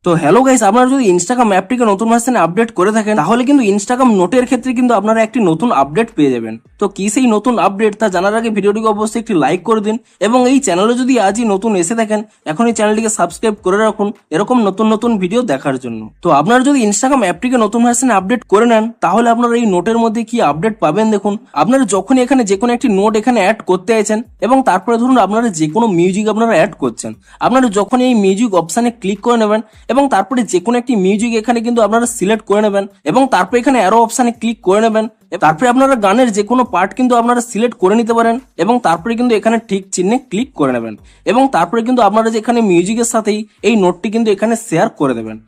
তো hello guys, আপনারা যদি ইনস্টাগ্রাম অ্যাপটিকে নতুন ভার্সনে আপডেট করে থাকেন তাহলে কিন্তু ইনস্টাগ্রাম নোটের ক্ষেত্রে কিন্তু আপনারা একটি নতুন আপডেট পেয়ে যাবেন। তো কি সেই নতুন আপডেট তা জানার আগে ভিডিওটিকে অবশ্যই একটি লাইক করে দিন এবং এই চ্যানেলে যদি আজই নতুন এসে থাকেন এখন এই চ্যানেলটিকে সাবস্ক্রাইব করে রাখুন এরকম নতুন নতুন ভিডিও দেখার জন্য। তো আপনারা যদি ইনস্টাগ্রাম অ্যাপটিকে নতুন ভার্সনে আপডেট করে নেন তাহলে আপনারা এই নোটের মধ্যে কি আপডেট পাবেন দেখুন। আপনারা যখনই এখানে যে কোনো একটি নোট এখানে অ্যাড করতে আছেন এবং তারপরে ধরুন আপনারা যে কোনো মিউজিক আপনারা অ্যাড করছেন, আপনারা যখন এই মিউজিক অপশানে ক্লিক করে নেবেন এবং তারপরে যে কোনো একটি মিউজিক এখানে কিন্তু আপনারা সিলেক্ট করে নেবেন এবং তারপরে এখানে অ্যারো অপশানে ক্লিক করে নেবেন। তারপরে আপনারা গানের যে কোনো পার্ট কিন্তু আপনারা সিলেক্ট করে নিতে পারেন এবং তারপরে কিন্তু এখানে ঠিক চিহ্নে ক্লিক করে নেবেন এবং তারপরে কিন্তু আপনারা যে এখানে মিউজিকের সাথেই এই নোটটি কিন্তু এখানে শেয়ার করে দেবেন।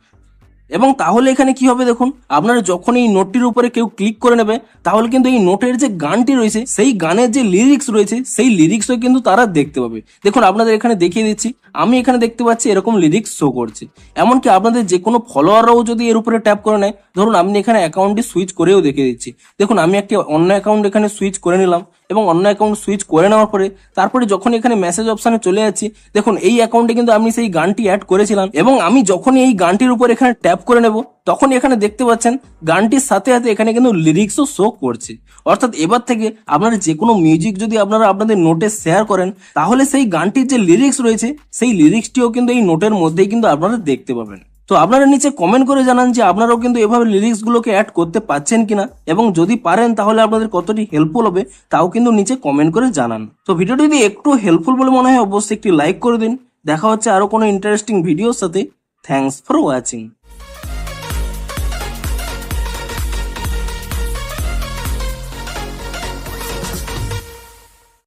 এবং তাহলে এখানে কি হবে দেখুন, আপনারা যখন এই নোটটির উপরে কেউ ক্লিক করে নেবে তাহলে কিন্তু এই নোটের যে গানটি রয়েছে সেই গানের যে লিরিক্স রয়েছে সেই লিরিক্সও কিন্তু তারা দেখতে পাবে। দেখুন আপনাদের এখানে দেখিয়ে দিচ্ছি, আমি এখানে দেখতে পাচ্ছি এরকম লিরিক্স শো করছে। এমনকি আপনাদের যে কোনো ফলোয়াররাও যদি এর উপরে ট্যাপ করে নেয়, ধরুন আমি এখানে অ্যাকাউন্টটি সুইচ করেও দেখিয়ে দিচ্ছি। দেখুন আমি একটি অন্য অ্যাকাউন্ট এখানে সুইচ করে নিলাম এবং অন্য অ্যাকাউন্ট সুইচ করে নেওয়ার পরে তারপরে যখন এখানে মেসেজ অপশানে চলে যাচ্ছি, দেখুন এই অ্যাকাউন্টে কিন্তু আমি সেই গানটি অ্যাড করেছিলাম এবং আমি যখনই এই গানটির উপর এখানে ট্যাপ করে নেব তখন এখানে দেখতে পাচ্ছেন গানটির সাথে সাথে এখানে কিন্তু লিরিক্সও শো করছে। অর্থাৎ এবার থেকে আপনারা যে কোনো মিউজিক যদি আপনারা আপনাদের নোটে শেয়ার করেন তাহলে সেই গানটির যে লিরিক্স রয়েছে সেই লিরিক্সটিও কিন্তু এই নোটের মধ্যেই কিন্তু আপনারা দেখতে পাবেন। তো আপনারা নিচে কমেন্ট করে জানান যে আপনারাও কিন্তু এভাবে লিরিক্স গুলোকে অ্যাড করতে পারছেন কিনা এবং যদি পারেন তাহলে আপনাদের কতটি হেল্পফুল হবে তাও কিন্তু নিচে কমেন্ট করে জানান। তো ভিডিওটি যদি একটু হেল্পফুল বলে মনে হয় অবশ্যই একটি লাইক করে দিন। দেখা হচ্ছে আরো কোনো ইন্টারেস্টিং ভিডিওর সাথে। Thanks for watching.